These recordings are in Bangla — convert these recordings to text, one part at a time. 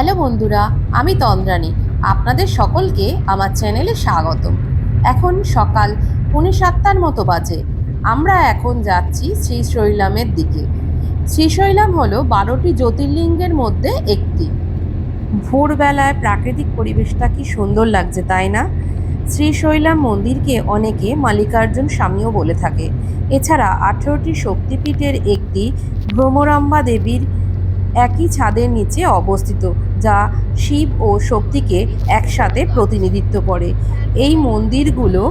হ্যালো বন্ধুরা, আমি তন্দ্রানী। আপনাদের সকলকে আমার চ্যানেলে স্বাগতম। এখন সকাল 7:45 মতো বাজে। আমরা এখন যাচ্ছি শ্রীশৈলামের দিকে। শ্রীশৈলাম হলো 12টি জ্যোতির্লিঙ্গের মধ্যে একটি। ভোরবেলায় প্রাকৃতিক পরিবেশটা কি সুন্দর লাগছে, তাই না? শ্রীশৈলাম মন্দিরকে অনেকে মাল্লিকার্জুন স্বামীও বলে থাকে। এছাড়া 18টি শক্তিপীঠের একটি ভ্রমরাম্বা দেবীর একই ছাদের নিচে অবস্থিত, যা শিব ও শক্তিকে একসাথে প্রতিনিধিত্ব করে। এই মন্দিরগুলো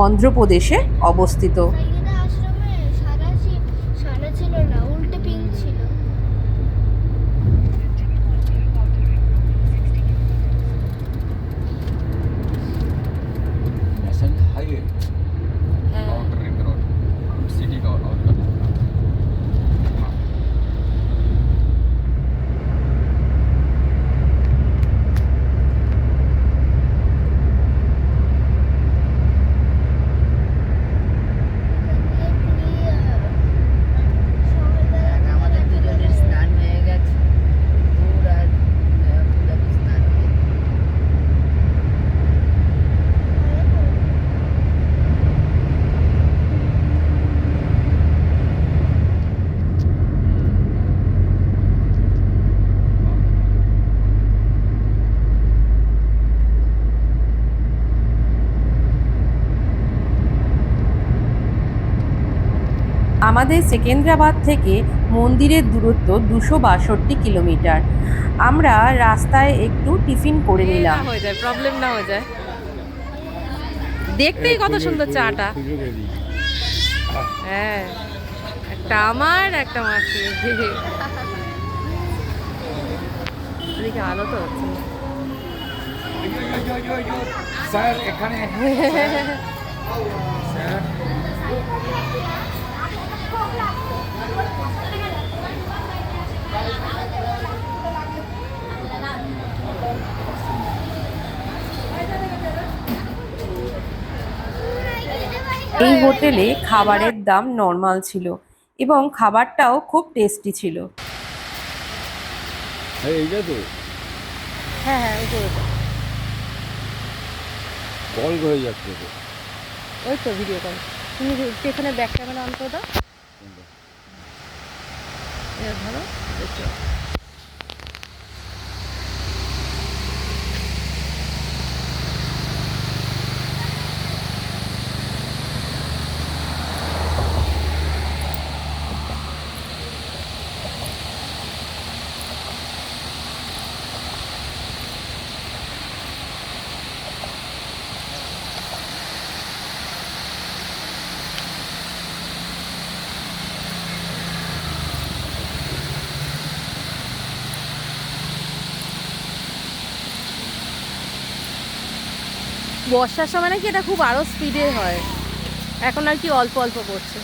অন্ধ্রপ্রদেশে অবস্থিত। সাইয়েদা আশ্রমে সাদা ছিল না, উল্টে পিঙ্ক ছিল। National highway outer ring road city का आउटर। আমাদের দুজনের স্নান হয়ে গেছে, দূর আর পুরো স্নান হয়ে গেছে। আমাদের সেকেন্দ্রাবাদ থেকে মন্দিরের দূরত্ব 262 কিলোমিটার। আমরা রাস্তায় একটু টিফিন করে নিলাম। হয়ে যায়, প্রবলেম না হয়ে যায়। দেখতেই কত সুন্দর চাটা। হ্যাঁ, একটা আমার, একটা মাসি। এদিকে আলো তো হচ্ছে না। স্যার এখানে স্যার এই হোটেলে খাবারের দাম নর্মাল ছিল এবং খাবারটাও খুব টেস্টি ছিল। এইটা তো হ্যাঁ হ্যাঁ, ওই তো ওইটা। কল হয়ে যাচ্ছে তো। ওই তো ভিডিও কল। তুমি এখানে ব্যাক ক্যামেরা অন করে দাও। এবার ধরো, দেখো। বর্ষার সময় নাকি এটা খুব আরো স্পিডে হয়, এখন আর কি অল্প অল্প করছে।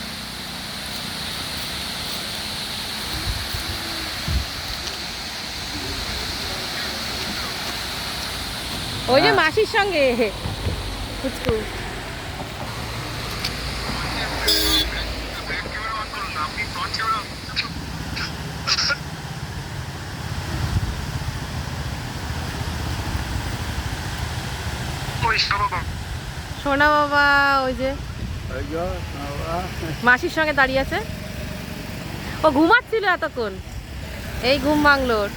ওই যে মাসির সঙ্গে ফুচকু। সোনা বাবা ওই যে মাসির সঙ্গে দাঁড়িয়ে আছে। ও ঘুমাচ্ছিল এতক্ষণ, এই ঘুম ভাঙলোর।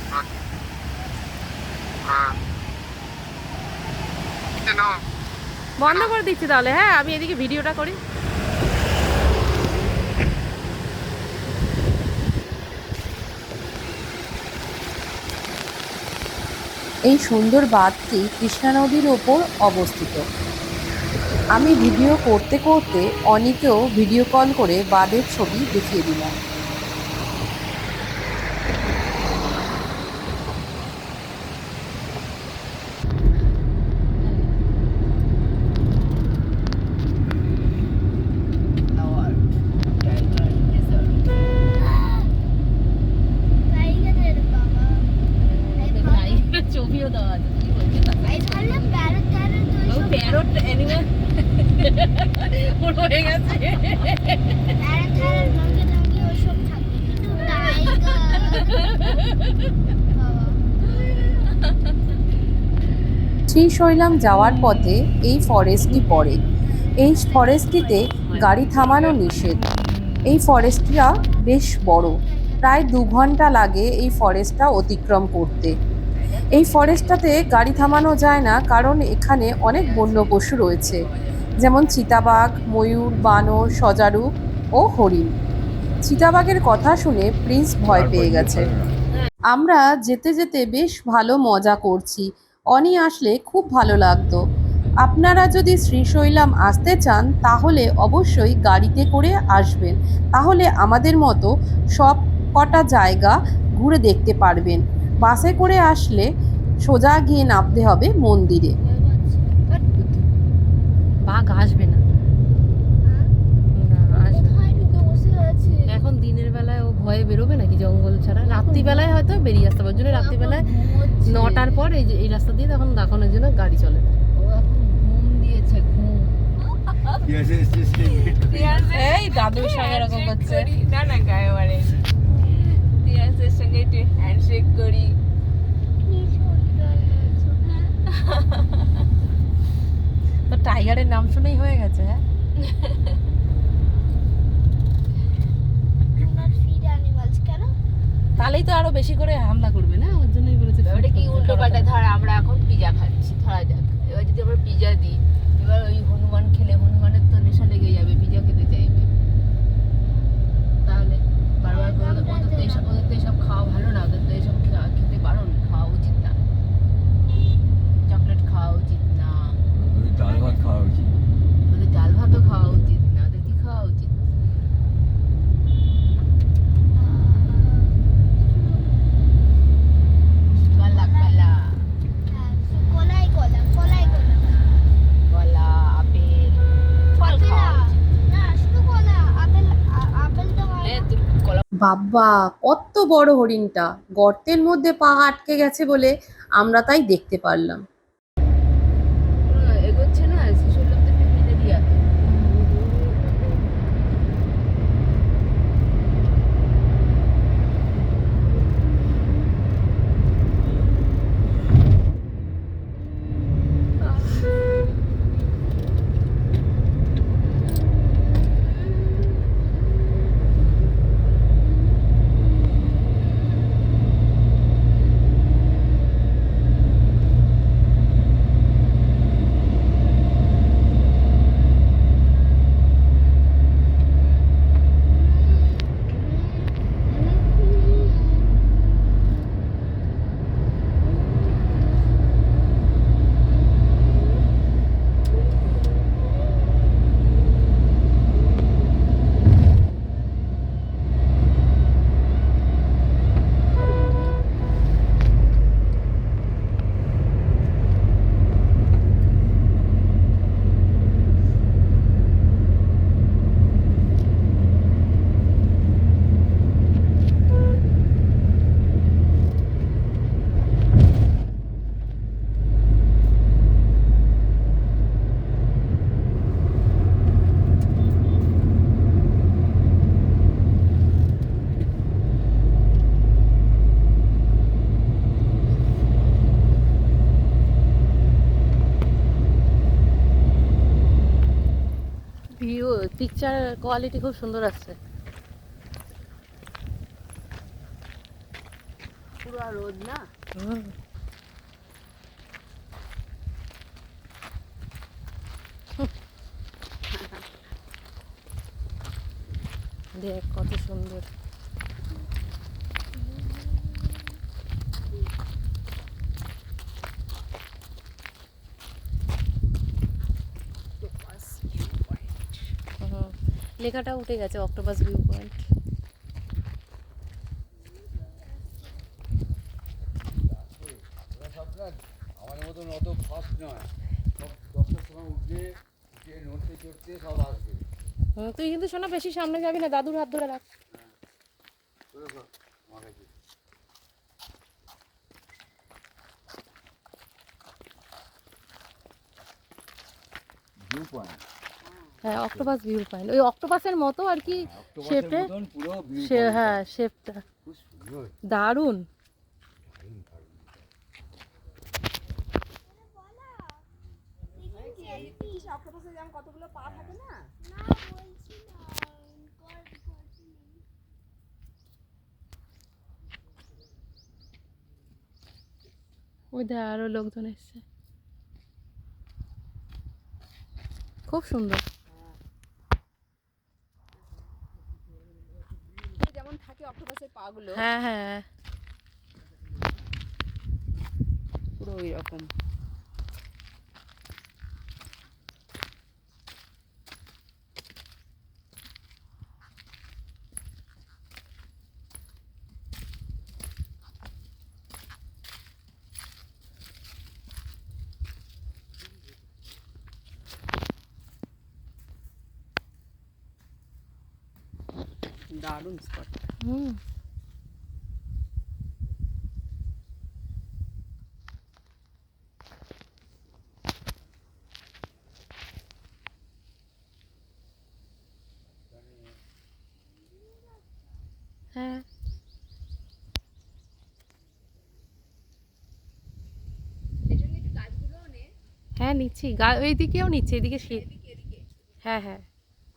বন্ধ করে দিচ্ছি তাহলে। হ্যাঁ, আমি এদিকে ভিডিওটা করি। এই সুন্দর বাঁধটি কৃষ্ণা নদীর ওপর অবস্থিত। আমি ভিডিও করতে করতে অনিকেও ভিডিও কল করে বাঁধের ছবি দেখিয়ে দিলাম। Our driver resort. টাইগারের বাবা, ছবিও দেওয়া আছে। এই তাহলে প্যারট ট্যারট তো সব প্যারট অ্যানিমেল হয়ে গেছে। প্যারট ট্যারট মঙ্কি টঙ্কি ওইসব থাকে, কিন্তু টাইগার বাবা শ্রীশৈলাম যাওয়ার পথে এই ফরেস্টটি পড়ে। এই ফরেস্টটিতে গাড়ি থামানো নিষেধ। এই ফরেস্টটা বেশ বড়, প্রায় 2 ঘন্টা লাগে এই ফরেস্টটা অতিক্রম করতে। এই ফরেস্টটাতে গাড়ি থামানো যায় না, কারণ এখানে অনেক বন্য পশু রয়েছে, যেমন চিতাবাঘ, ময়ূর, বানর, সজারু ও হরিণ। চিতাবাঘের কথা শুনে প্রিন্স ভয় পেয়ে গেছে। আমরা যেতে যেতে বেশ ভালো মজা করছি। অনি আসলে খুব ভালো লাগতো। আপনারা যদি শ্রীশৈলাম আসতে চান তাহলে অবশ্যই গাড়িতে করে আসবেন, তাহলে আমাদের মতো সব কটা জায়গা ঘুরে দেখতে পারবেন। বাসে করে আসলে সোজা গিয়ে নামতে হবে মন্দিরে। বাঘ আসবে না, না আসবে না। কোথায় ঢুকে বসে আছে? এখন দিনের বেলায় ও ভয়ে বেরোবে নাকি জঙ্গল ছাড়া? রাত্রিবেলায় হয়তো বেরিয়ে আসতে পারবে, জন্য রাত্রিবেলায় ঘুমোচ্ছে। 9টার পর এই রাস্তা দিয়ে তখন দেখানোর জন্য গাড়ি চলে না। ও এখন ঘুম দিয়েছে, ঘুম। এই দাদুর সঙ্গে এরকম করছে। না না গায়ে মারে তিয়াসের সঙ্গে একটু হ্যান্ডশেক করি। কি সুন্দর লাগছে। তো টাইগারের নাম শুনেই হয়ে গেছে। হ্যাঁ, Not feed animals, কেন? তাহলেই তো আরো বেশি করে হামলা করবে না, ওর জন্যই বলেছে। ওটা কি উল্টো পাল্টা, ধর আমরা এখন পিজা খাচ্ছি, ধরা যাক এবার যদি আমরা পিজা দিই, এবার ওই হনুমান খেলে হনুমানের তো নেশা লেগে যাবে, পিজা খেতে চাইবে, তাহলে বারবার করে ওদের তো এসব খাওয়া ভালো না, ওদের তো এসব খেতে বারণ, খাওয়া উচিত না, চকলেট খাওয়া উচিত না, ডাল ভাত খাওয়া উচিত। ওদের ডাল ভাতও খাওয়া উচিত না, ওদের কি খাওয়া উচিত? কলা কলা হ্যাঁ, কলাই কলা, কলাই কলা। কলা, আপেল, ফল আপেল খাওয়া না, উচিত। না, শুধু কলা, আপেলটা হয় না। তোর কলা বাব্বা, কত বড় হরিণটা! গর্তের মধ্যে পা আটকে গেছে বলে আমরা তাই দেখতে পারলাম। এগোচ্ছে না, শিশুর পিকনিক এরিয়াতে। ভিউ পিকচার কোয়ালিটি খুব সুন্দর আসছে। পুরো রোদ না, দেখ কত সুন্দর। লেখাটা উঠে গেছে, অক্টোপাস ভিউ পয়েন্ট। আমাদের মতন অত ফাস্ট নয়, সব 10টার সময় উঠবে, উঠে নড়তে চড়তে সব আসবে। তুই কিন্তু শোনা বেশি সামনে যাবি না, দাদুর হাত ধরে রাখ। আমার কাছে ভিউ পয়েন্ট, হ্যাঁ, অক্টোপাস ভিউ পয়েন্ট, ওই অক্টোপাসের মতো আর কি শেপে। পুরো ভিউ হ্যাঁ, শেপটা খুব সুন্দর। দারুণ। ওই দেখ আরো লোকজন এসছে, খুব সুন্দর। যেমন থাকে অক্টোপাসের পাগুলো হ্যাঁ হ্যাঁ, পুরো ওই রকম। দারুণ স্পট। হুম। হ্যাঁ হ্যাঁ নিচ্ছি, ওইদিকেও নিচ্ছে, এদিকে হ্যাঁ হ্যাঁ।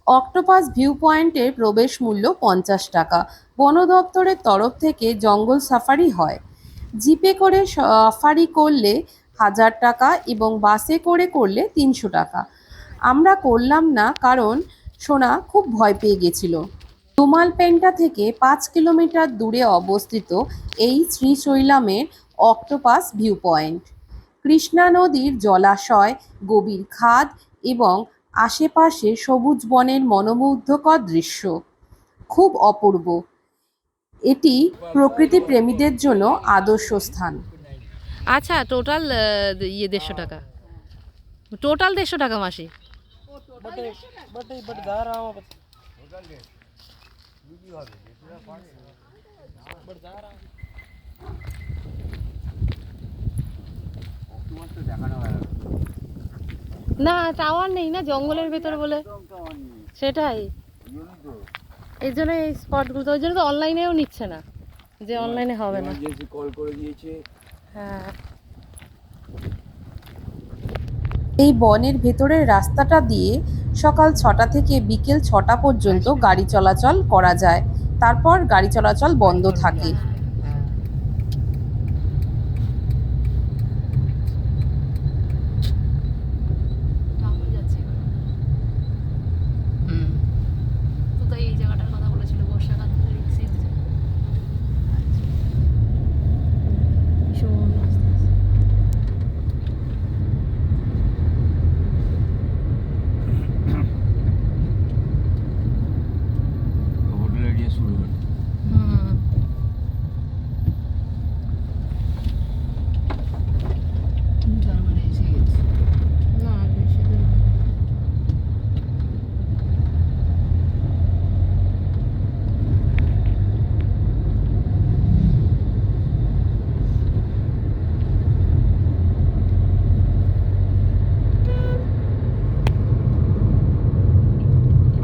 অক্টোপাস ভিউ পয়েন্টের প্রবেশ মূল্য 50 টাকা। বন দপ্তরের তরফ থেকে জঙ্গল সাফারি হয়। জিপে করে সাফারি করলে 1000 টাকা এবং বাসে করে করলে 300 টাকা। আমরা করলাম না কারণ সোনা খুব ভয় পেয়ে গেছিল। দোমালপেন্টা থেকে 5 কিলোমিটার দূরে অবস্থিত এই শ্রীশৈলামের অক্টোপাস ভিউ পয়েন্ট। কৃষ্ণা নদীর জলাশয়, গভীর খাদ এবং আশেপাশে সবুজ বনের মনোমুগ্ধকর দৃশ্য খুব অপূর্ব। এটি প্রকৃতি প্রেমীদের জন্য আদর্শ স্থান। আচ্ছা, টোটাল 150 টাকা, টোটাল 150 টাকা মাসি। তোমার তো দেখানো হয় না। না টাওয়ার নেই না জঙ্গলের ভেতর বলে, সেটাই এই জন্য এই স্পটগুলো, ওই জন্য তো অনলাইনেও নিচ্ছে না, যে অনলাইনে হবে না। এমার্জেন্সি কল করে দিয়েছে। হ্যাঁ এই বনের ভেতরের রাস্তাটা দিয়ে সকাল 6টা থেকে বিকেল 6টা পর্যন্ত গাড়ি চলাচল করা যায়, তারপর গাড়ি চলাচল বন্ধ থাকে। টাউন যাচ্ছে এবার। তো তাই এই জায়গাটার কথা বলেছিল, বর্ষাকাল তো রিক্সি হয়ে যায়। ভীষণ আস্তে আস্তে। হোটেল এরিয়া শুরু হলো। হুম। তার মানে এসে গেছে। না আর বেশি দূর না।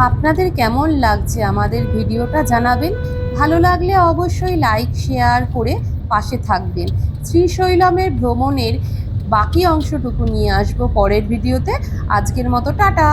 আপনাদের কেমন লাগছে আমাদের ভিডিওটা জানাবেন। ভালো লাগলে অবশ্যই লাইক শেয়ার করে পাশে থাকবেন। শ্রীশৈলমের ভ্রমণের বাকি অংশটুকু নিয়ে আসবো পরের ভিডিওতে। আজকের মতো টাটা।